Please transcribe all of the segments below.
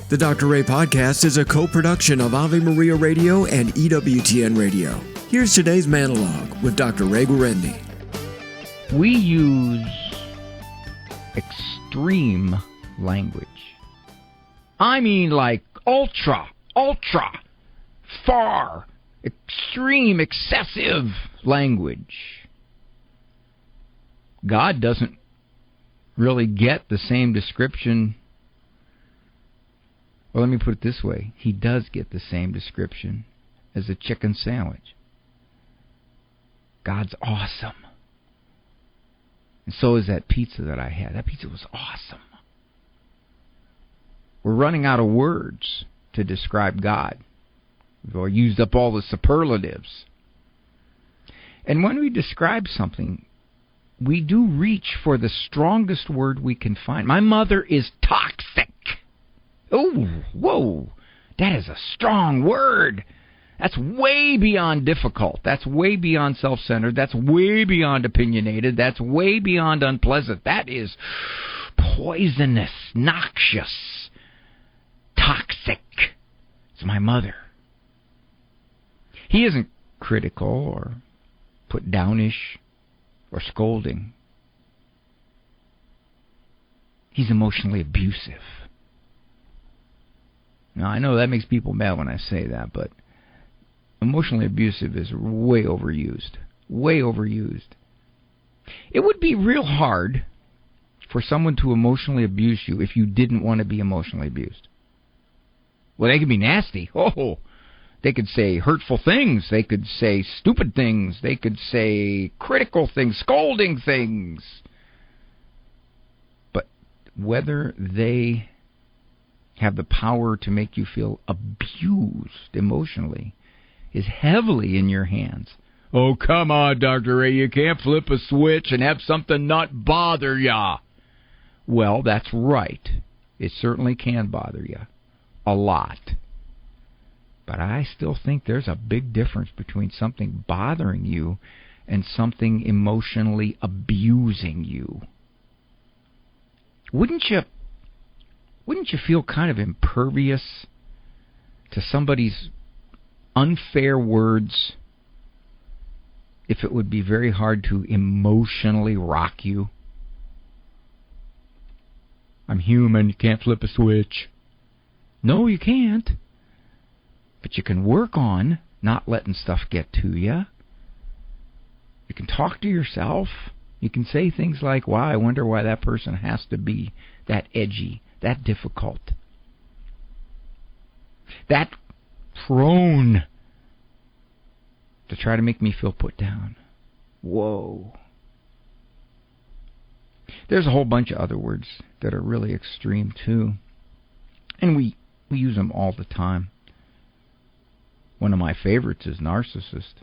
The Dr. Ray Podcast is a co-production of Ave Maria Radio and EWTN Radio. Here's today's monologue with Dr. Ray Guarendi. We use extreme language. I mean like ultra, far, extreme, excessive language. God doesn't really get the same description. Well, let me put it this way. He does get the same description as a chicken sandwich. God's awesome. And so is that pizza that I had. That pizza was awesome. We're running out of words to describe God. We've used up all the superlatives. And when we describe something, we do reach for the strongest word we can find. My mother is toxic. Oh, whoa, that is a strong word. That's way beyond difficult. That's way beyond self-centered. That's way beyond opinionated. That's way beyond unpleasant. That is poisonous, noxious, toxic. It's my mother. He isn't critical or put downish or scolding. He's emotionally abusive. Now, I know that makes people mad when I say that, but emotionally abusive is way overused. Way overused. It would be real hard for someone to emotionally abuse you if you didn't want to be emotionally abused. Well, they could be nasty. Oh, they could say hurtful things. They could say stupid things. They could say critical things, scolding things. But whether they have the power to make you feel abused emotionally is heavily in your hands. Oh, come on, Dr. Ray, you can't flip a switch and have something not bother ya. Well, that's right. It certainly can bother you. A lot. But I still think there's a big difference between something bothering you and something emotionally abusing you. Wouldn't you feel kind of impervious to somebody's unfair words if it would be very hard to emotionally rock you? I'm human, you can't flip a switch. No, you can't. But you can work on not letting stuff get to you. You can talk to yourself. You can say things like, wow, I wonder why that person has to be that edgy, that difficult, that prone to try to make me feel put down. Whoa. There's a whole bunch of other words that are really extreme too. And we use them all the time. One of my favorites is narcissist.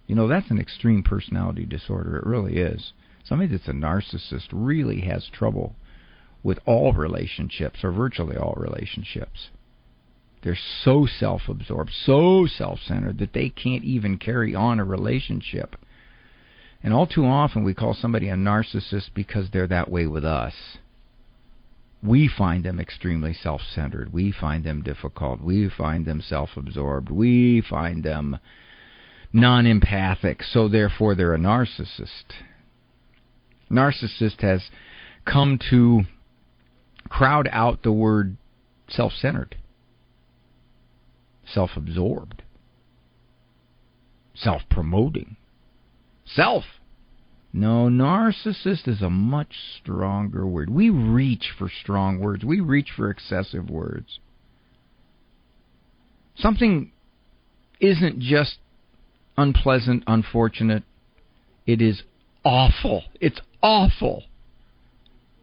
You know, that's an extreme personality disorder. It really is. Somebody that's a narcissist really has trouble with all relationships, or virtually all relationships. They're so self-absorbed, so self-centered, that they can't even carry on a relationship. And all too often we call somebody a narcissist because they're that way with us. We find them extremely self-centered. We find them difficult. We find them self-absorbed. We find them non-empathic, so therefore they're a narcissist. Narcissist has come to crowd out the word self-centered, self-absorbed, self-promoting, self. No, narcissist is a much stronger word. We reach for strong words. We reach for excessive words. Something isn't just unpleasant, unfortunate. It is awful. It's awful.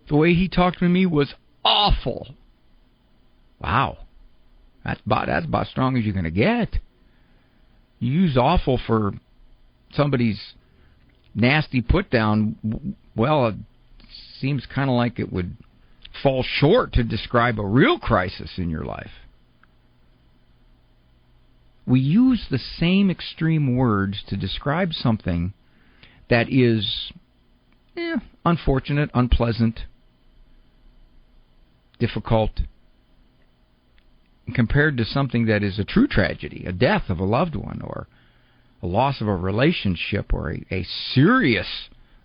The way he talked to me was awful. Wow. That's about as strong as you're going to get. You use awful for somebody's nasty put down. Well, it seems kind of like it would fall short to describe a real crisis in your life. We use the same extreme words to describe something that is unfortunate, unpleasant, difficult, compared to something that is a true tragedy, a death of a loved one, or a loss of a relationship, or a serious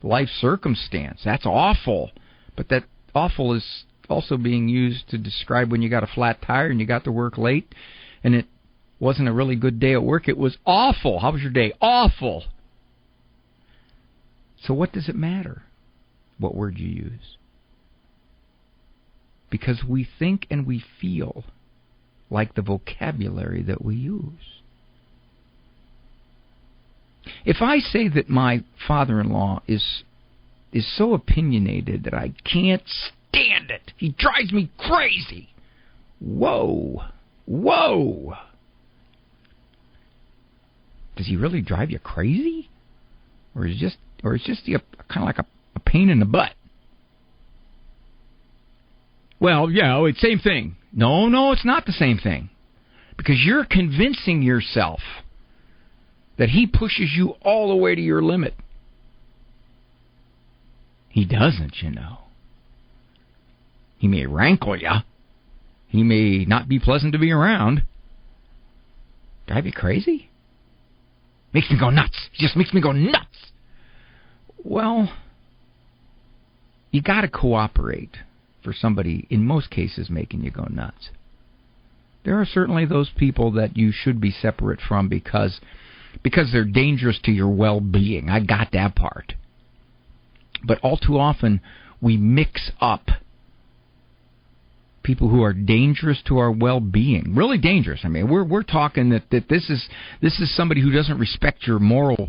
life circumstance. That's awful. But that awful is also being used to describe when you got a flat tire and you got to work late and it wasn't a really good day at work. It was awful. How was your day? Awful. So what does it matter what word you use? Because we think and we feel like the vocabulary that we use. If I say that my father-in-law is so opinionated that I can't stand it, he drives me crazy. Whoa. Whoa. Does he really drive you crazy? Or is just kind of like a pain in the butt? Well, yeah, it's the same thing. No, it's not the same thing. Because you're convincing yourself that he pushes you all the way to your limit. He doesn't, you know. He may rankle you. He may not be pleasant to be around. Drive you crazy? Makes me go nuts. He just makes me go nuts. Well, you got to cooperate for somebody, in most cases, making you go nuts. There are certainly those people that you should be separate from because they're dangerous to your well-being. I got that part. But all too often, we mix up people who are dangerous to our well-being. Really dangerous. I mean, we're talking that this is somebody who doesn't respect your moral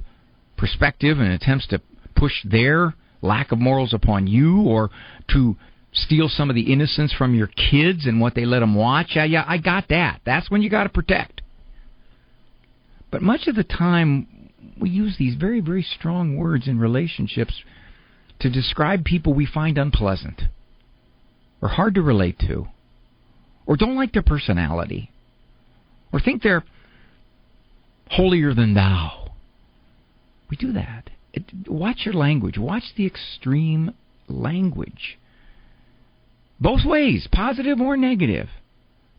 perspective and attempts to push their lack of morals upon you, or to steal some of the innocence from your kids and what they let them watch. Yeah, I got that. That's when you got to protect. But much of the time, we use these very, very strong words in relationships to describe people we find unpleasant, or hard to relate to, or don't like their personality, or think they're holier than thou. We do that. Watch your language. Watch the extreme language. Both ways, positive or negative.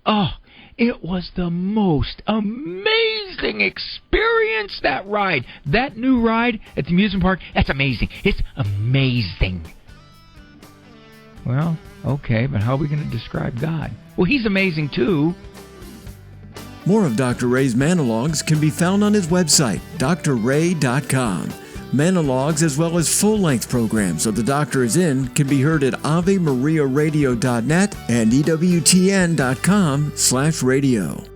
Oh, it was the most amazing experience, that ride. That new ride at the amusement park, that's amazing. It's amazing. Well, okay, but how are we going to describe God? Well, He's amazing too. More of Dr. Ray's Monologues can be found on his website, drray.com. Monologues, as well as full-length programs of The Doctor Is In, can be heard at AveMariaRadio.net and EWTN.com/radio.